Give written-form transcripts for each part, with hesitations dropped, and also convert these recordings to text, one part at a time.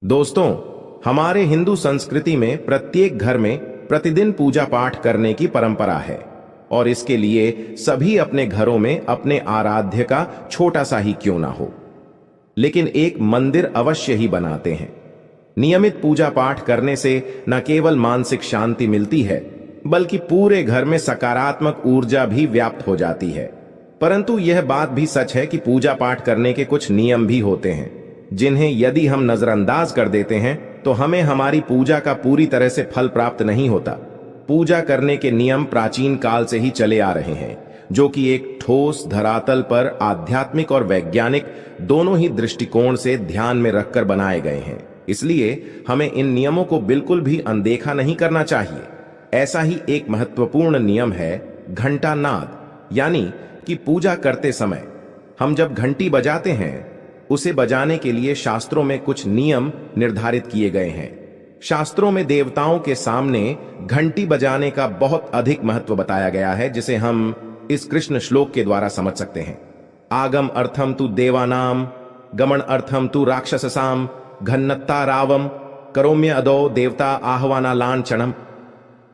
दोस्तों, हमारे हिंदू संस्कृति में प्रत्येक घर में प्रतिदिन पूजा पाठ करने की परंपरा है और इसके लिए सभी अपने घरों में अपने आराध्य का छोटा सा ही क्यों ना हो, लेकिन एक मंदिर अवश्य ही बनाते हैं। नियमित पूजा पाठ करने से न केवल मानसिक शांति मिलती है, बल्कि पूरे घर में सकारात्मक ऊर्जा भी व्याप्त हो जाती है। परंतु यह बात भी सच है कि पूजा पाठ करने के कुछ नियम भी होते हैं, जिन्हें यदि हम नजरअंदाज कर देते हैं तो हमें हमारी पूजा का पूरी तरह से फल प्राप्त नहीं होता। पूजा करने के नियम प्राचीन काल से ही चले आ रहे हैं, जो कि एक ठोस धरातल पर आध्यात्मिक और वैज्ञानिक दोनों ही दृष्टिकोण से ध्यान में रखकर बनाए गए हैं। इसलिए हमें इन नियमों को बिल्कुल भी अनदेखा नहीं करना चाहिए। ऐसा ही एक महत्वपूर्ण नियम है घंटा नाद, यानी कि पूजा करते समय हम जब घंटी बजाते हैं, उसे बजाने के लिए शास्त्रों में कुछ नियम निर्धारित किए गए हैं। शास्त्रों में देवताओं के सामने घंटी बजाने का बहुत अधिक महत्व बताया गया है, जिसे हम इस कृष्ण श्लोक के द्वारा समझ सकते हैं। आगम अर्थम तु देवानाम, गमन अर्थम तु राक्षससाम, घन्नत्ता रावम, करोम्य अदो देवता आह्वाना लांछनम।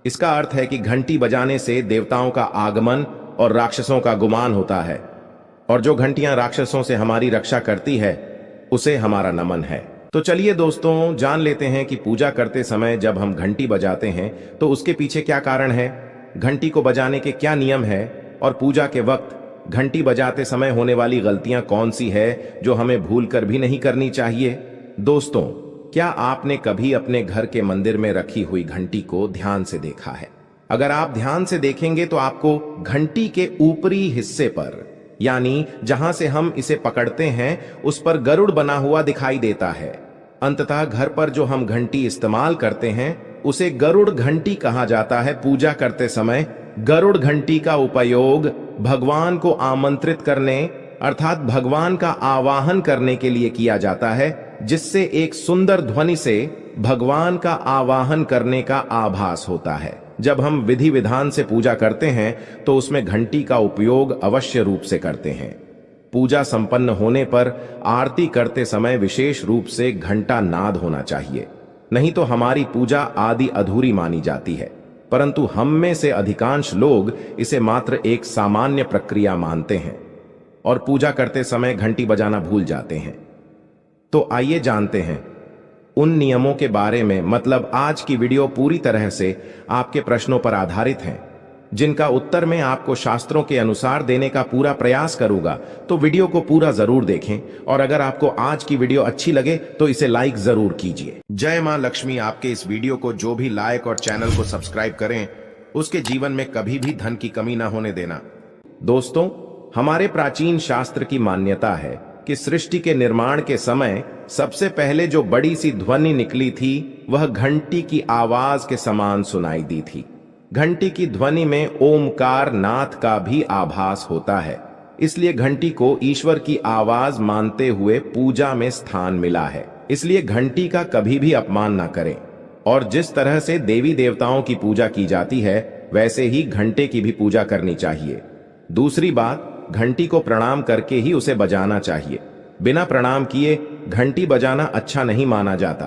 इसका अर्थ है कि घंटी बजाने से देवताओं का आगमन और राक्षसों का गुमान होता है, और जो घंटियां राक्षसों से हमारी रक्षा करती है उसे हमारा नमन है। तो चलिए दोस्तों, जान लेते हैं कि पूजा करते समय जब हम घंटी बजाते हैं तो उसके पीछे क्या कारण है, घंटी को बजाने के क्या नियम है, और पूजा के वक्त घंटी बजाते समय होने वाली गलतियां कौन सी है जो हमें भूल कर भी नहीं करनी चाहिए। दोस्तों, क्या आपने कभी अपने घर के मंदिर में रखी हुई घंटी को ध्यान से देखा है? अगर आप ध्यान से देखेंगे तो आपको घंटी के ऊपरी हिस्से पर, यानी जहां से हम इसे पकड़ते हैं, उस पर गरुड़ बना हुआ दिखाई देता है। अंततः घर पर जो हम घंटी इस्तेमाल करते हैं उसे गरुड़ घंटी कहा जाता है। पूजा करते समय गरुड़ घंटी का उपयोग भगवान को आमंत्रित करने, अर्थात भगवान का आवाहन करने के लिए किया जाता है, जिससे एक सुंदर ध्वनि से भगवान का आवाहन करने का आभास होता है। जब हम विधि विधान से पूजा करते हैं तो उसमें घंटी का उपयोग अवश्य रूप से करते हैं। पूजा संपन्न होने पर आरती करते समय विशेष रूप से घंटा नाद होना चाहिए, नहीं तो हमारी पूजा आदि अधूरी मानी जाती है। परंतु हम में से अधिकांश लोग इसे मात्र एक सामान्य प्रक्रिया मानते हैं और पूजा करते समय घंटी बजाना भूल जाते हैं। तो आइए जानते हैं उन नियमों के बारे में। मतलब आज की वीडियो पूरी तरह से आपके प्रश्नों पर आधारित है, जिनका उत्तर मैं आपको शास्त्रों के अनुसार देने का पूरा प्रयास करूंगा। तो वीडियो को पूरा जरूर देखें, और अगर आपको आज की वीडियो अच्छी लगे तो इसे लाइक जरूर कीजिए। जय मां लक्ष्मी आपके इस वीडियो को जो भी लाइक और चैनल को सब्सक्राइब करें, उसके जीवन में कभी भी धन की कमी ना होने देना। दोस्तों, हमारे प्राचीन शास्त्र की मान्यता है कि सृष्टि के निर्माण के समय सबसे पहले जो बड़ी सी ध्वनि निकली थी वह घंटी की आवाज के समान सुनाई दी थी। घंटी की ध्वनि में ओमकार नाथ का भी आभास होता है, इसलिए घंटी को ईश्वर की आवाज मानते हुए पूजा में स्थान मिला है। इसलिए घंटी का कभी भी अपमान ना करें, और जिस तरह से देवी देवताओं की पूजा की जाती है वैसे ही घंटे की भी पूजा करनी चाहिए। दूसरी बात, घंटी को प्रणाम करके ही उसे बजाना चाहिए। बिना प्रणाम किए घंटी बजाना अच्छा नहीं माना जाता।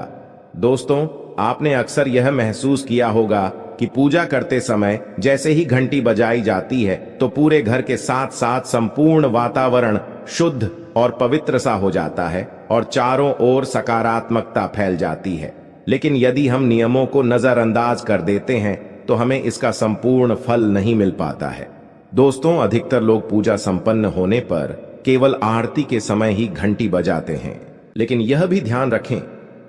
दोस्तों, आपने अक्सर यह महसूस किया होगा कि पूजा करते समय जैसे ही घंटी बजाई जाती है तो पूरे घर के साथ साथ संपूर्ण वातावरण शुद्ध और पवित्र सा हो जाता है और चारों ओर सकारात्मकता फैल जाती है। लेकिन यदि हम नियमों को नजरअंदाज कर देते हैं तो हमें इसका संपूर्ण फल नहीं मिल पाता है। दोस्तों, अधिकतर लोग पूजा संपन्न होने पर केवल आरती के समय ही घंटी बजाते हैं, लेकिन यह भी ध्यान रखें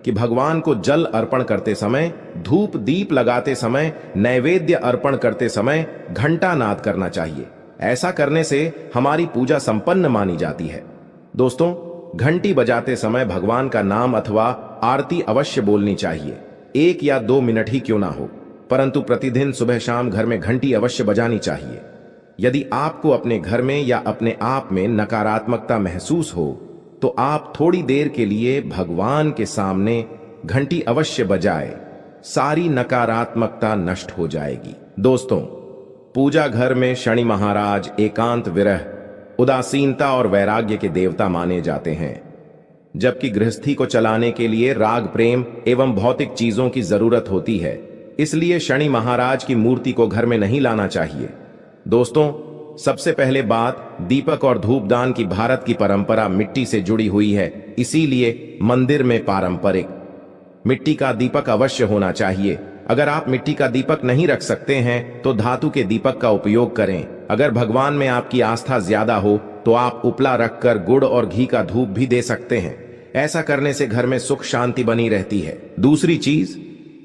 कि भगवान को जल अर्पण करते समय, धूप दीप लगाते समय, नैवेद्य अर्पण करते समय घंटा नाद करना चाहिए। ऐसा करने से हमारी पूजा संपन्न मानी जाती है। दोस्तों, घंटी बजाते समय भगवान का नाम अथवा आरती अवश्य बोलनी चाहिए, 1 या 2 मिनट ही क्यों ना हो, परंतु प्रतिदिन सुबह शाम घर में घंटी अवश्य बजानी चाहिए। यदि आपको अपने घर में या अपने आप में नकारात्मकता महसूस हो तो आप थोड़ी देर के लिए भगवान के सामने घंटी अवश्य बजाए, सारी नकारात्मकता नष्ट हो जाएगी। दोस्तों, पूजा घर में शनि महाराज एकांत विरह, उदासीनता और वैराग्य के देवता माने जाते हैं। जबकि गृहस्थी को चलाने के लिए राग, प्रेम एवं भौतिक चीजों की जरूरत होती है। इसलिए शनि महाराज की मूर्ति को घर में नहीं लाना चाहिए। दोस्तों, सबसे पहले बात, दीपक और धूपदान की भारत की परंपरा मिट्टी से जुड़ी हुई है। इसीलिए मंदिर में पारंपरिक मिट्टी का दीपक अवश्य होना चाहिए। अगर आप मिट्टी का दीपक नहीं रख सकते हैं तो धातु के दीपक का उपयोग करें। अगर भगवान में आपकी आस्था ज्यादा हो तो आप उपला रखकर गुड़ और घी का धूप भी दे सकते हैं। ऐसा करने से घर में सुख शांति बनी रहती है। दूसरी चीज,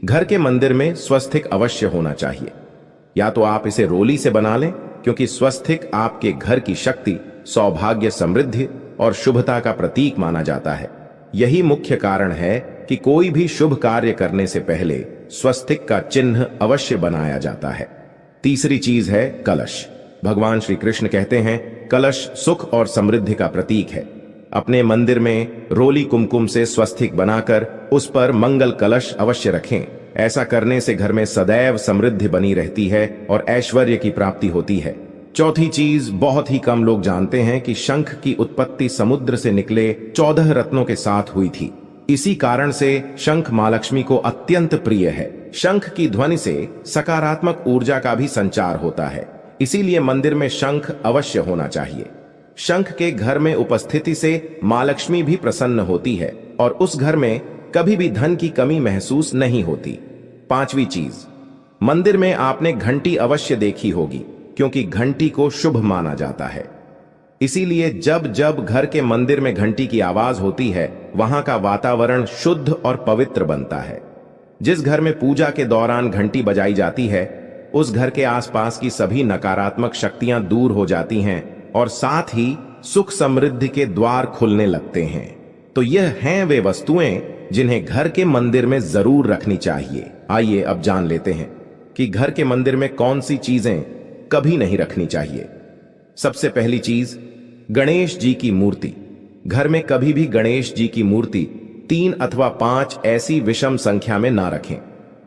घर के मंदिर में स्वस्तिक अवश्य होना चाहिए। या तो आप इसे रोली से बना लें, क्योंकि स्वस्तिक आपके घर की शक्ति, सौभाग्य, समृद्धि और शुभता का प्रतीक माना जाता है। यही मुख्य कारण है कि कोई भी शुभ कार्य करने से पहले स्वस्तिक का चिन्ह अवश्य बनाया जाता है। तीसरी चीज है कलश। भगवान श्री कृष्ण कहते हैं, कलश सुख और समृद्धि का प्रतीक है। अपने मंदिर में रोली कुमकुम से स्वस्तिक बनाकर उस पर मंगल कलश अवश्य रखें। ऐसा करने से घर में सदैव समृद्धि बनी रहती है और ऐश्वर्य की प्राप्ति होती है। चौथी चीज, बहुत ही कम लोग जानते हैं कि शंख की उत्पत्ति समुद्र से निकले 14 रत्नों के साथ हुई थी। इसी कारण से शंख मां लक्ष्मी को अत्यंत प्रिय है। शंख की ध्वनि से सकारात्मक ऊर्जा का भी संचार होता है। इसीलिए मंदिर में शंख अवश्य होना चाहिए। शंख के घर में उपस्थिति से मां लक्ष्मी भी प्रसन्न होती है और उस घर में कभी भी धन की कमी महसूस नहीं होती। पांचवी चीज, मंदिर में आपने घंटी अवश्य देखी होगी, क्योंकि घंटी को शुभ माना जाता है। इसीलिए जब जब घर के मंदिर में घंटी की आवाज होती है, वहां का वातावरण शुद्ध और पवित्र बनता है। जिस घर में पूजा के दौरान घंटी बजाई जाती है, उस घर के आसपास की सभी नकारात्मक शक्तियां दूर हो जाती हैं और साथ ही सुख समृद्धि के द्वार खुलने लगते हैं। तो यह हैं वे वस्तुएं जिन्हें घर के मंदिर में जरूर रखनी चाहिए। आइए अब जान लेते हैं कि घर के मंदिर में कौन सी चीजें कभी नहीं रखनी चाहिए। सबसे पहली चीज, गणेश जी की मूर्ति। घर में कभी भी गणेश जी की मूर्ति 3 अथवा 5 ऐसी विषम संख्या में ना रखें।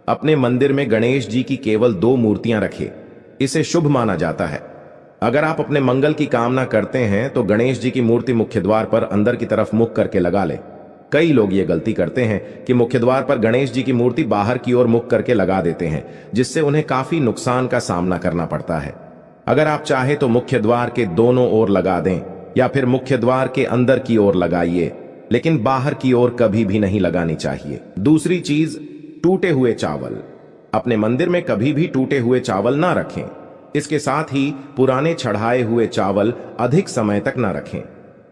अपने मंदिर में गणेश जी की केवल 2 मूर्तियां रखें। इसे शुभ माना जाता है। अगर आप अपने मंगल की कामना करते हैं तो गणेश जी की मूर्ति मुख्य द्वार पर अंदर की तरफ मुख करके लगा ले। कई लोग ये गलती करते हैं कि मुख्य द्वार पर गणेश जी की मूर्ति बाहर की ओर मुख करके लगा देते हैं, जिससे उन्हें काफी नुकसान का सामना करना पड़ता है। अगर आप चाहे तो मुख्य द्वार के दोनों ओर लगा दें या फिर मुख्य द्वार के अंदर की ओर लगाइए, लेकिन बाहर की ओर कभी भी नहीं लगानी चाहिए। दूसरी चीज, टूटे हुए चावल। अपने मंदिर में कभी भी टूटे हुए चावल ना रखें। इसके साथ ही पुराने चढ़ाए हुए चावल अधिक समय तक ना रखें।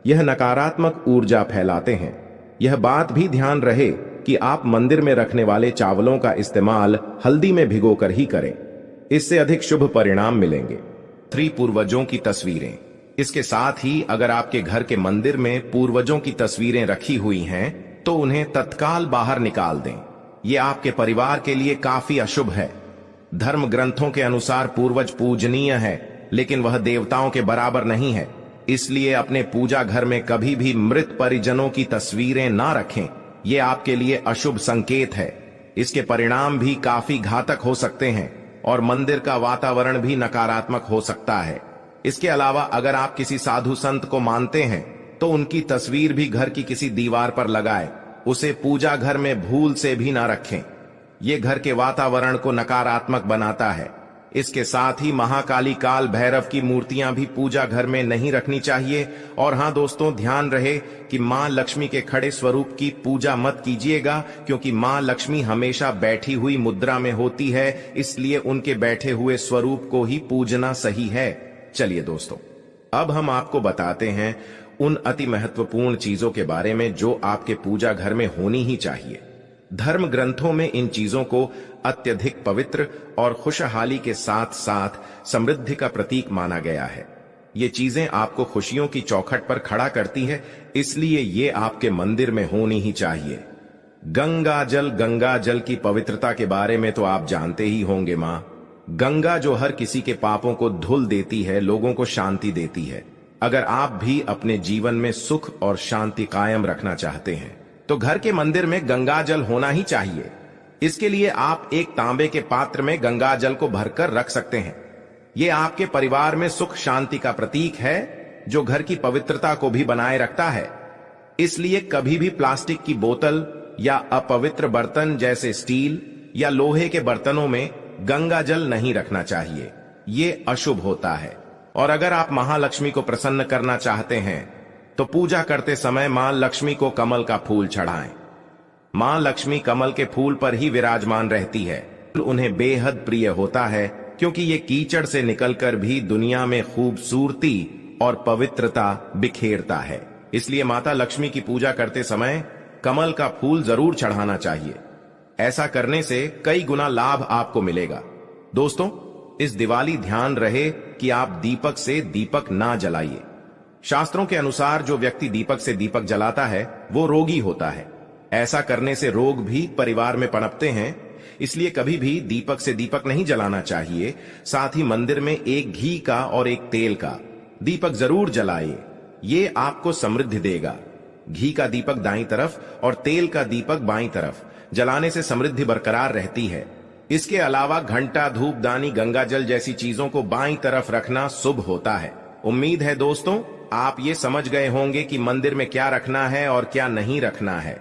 यह नकारात्मक ऊर्जा फैलाते हैं। यह बात भी ध्यान रहे कि आप मंदिर में रखने वाले चावलों का इस्तेमाल हल्दी में भिगोकर ही करें। इससे अधिक शुभ परिणाम मिलेंगे। 3 पूर्वजों की तस्वीरें। इसके साथ ही अगर आपके घर के मंदिर में पूर्वजों की तस्वीरें रखी हुई हैं तो उन्हें तत्काल बाहर निकाल दें। यह आपके परिवार के लिए काफी अशुभ है। धर्म ग्रंथों के अनुसार पूर्वज पूजनीय है, लेकिन वह देवताओं के बराबर नहीं है। इसलिए अपने पूजा घर में कभी भी मृत परिजनों की तस्वीरें ना रखें। यह आपके लिए अशुभ संकेत है। इसके परिणाम भी काफी घातक हो सकते हैं और मंदिर का वातावरण भी नकारात्मक हो सकता है। इसके अलावा अगर आप किसी साधु संत को मानते हैं तो उनकी तस्वीर भी घर की किसी दीवार पर लगाएं। उसे पूजा घर में भूल से भी ना रखें। यह घर के वातावरण को नकारात्मक बनाता है। इसके साथ ही महाकाली, काल भैरव की मूर्तियां भी पूजा घर में नहीं रखनी चाहिए। और हां दोस्तों, ध्यान रहे कि मां लक्ष्मी के खड़े स्वरूप की पूजा मत कीजिएगा, क्योंकि मां लक्ष्मी हमेशा बैठी हुई मुद्रा में होती है। इसलिए उनके बैठे हुए स्वरूप को ही पूजना सही है। चलिए दोस्तों, अब हम आपको बताते हैं उन अति महत्वपूर्ण चीजों के बारे में जो आपके पूजा घर में होनी ही चाहिए। धर्म ग्रंथों में इन चीजों को अत्यधिक पवित्र और खुशहाली के साथ साथ समृद्धि का प्रतीक माना गया है। ये चीजें आपको खुशियों की चौखट पर खड़ा करती है, इसलिए ये आपके मंदिर में होनी ही चाहिए। गंगा जल की पवित्रता के बारे में तो आप जानते ही होंगे। मां गंगा जो हर किसी के पापों को धुल देती है, लोगों को शांति देती है। अगर आप भी अपने जीवन में सुख और शांति कायम रखना चाहते हैं तो घर के मंदिर में गंगा जल होना ही चाहिए। इसके लिए आप एक तांबे के पात्र में गंगा जल को भरकर रख सकते हैं। यह आपके परिवार में सुख शांति का प्रतीक है, जो घर की पवित्रता को भी बनाए रखता है। इसलिए कभी भी प्लास्टिक की बोतल या अपवित्र बर्तन जैसे स्टील या लोहे के बर्तनों में गंगा जल नहीं रखना चाहिए। ये अशुभ होता है। और अगर आप महालक्ष्मी को प्रसन्न करना चाहते हैं तो पूजा करते समय मां लक्ष्मी को कमल का फूल चढ़ाएं। मां लक्ष्मी कमल के फूल पर ही विराजमान रहती है। उन्हें बेहद प्रिय होता है क्योंकि ये कीचड़ से निकलकर भी दुनिया में खूबसूरती और पवित्रता बिखेरता है। इसलिए माता लक्ष्मी की पूजा करते समय कमल का फूल जरूर चढ़ाना चाहिए। ऐसा करने से कई गुना लाभ आपको मिलेगा। दोस्तों, इस दिवाली ध्यान रहे कि आप दीपक से दीपक ना जलाइए। शास्त्रों के अनुसार जो व्यक्ति दीपक से दीपक जलाता है वो रोगी होता है। ऐसा करने से रोग भी परिवार में पनपते हैं। इसलिए कभी भी दीपक से दीपक नहीं जलाना चाहिए। साथ ही मंदिर में एक घी का और एक तेल का दीपक जरूर जलाइए। ये आपको समृद्धि देगा। घी का दीपक दाईं तरफ और तेल का दीपक बाईं तरफ जलाने से समृद्धि बरकरार रहती है। इसके अलावा घंटा, धूपदानी, गंगा जल जैसी चीजों को बाईं तरफ रखना शुभ होता है। उम्मीद है दोस्तों आप ये समझ गए होंगे कि मंदिर में क्या रखना है और क्या नहीं रखना है।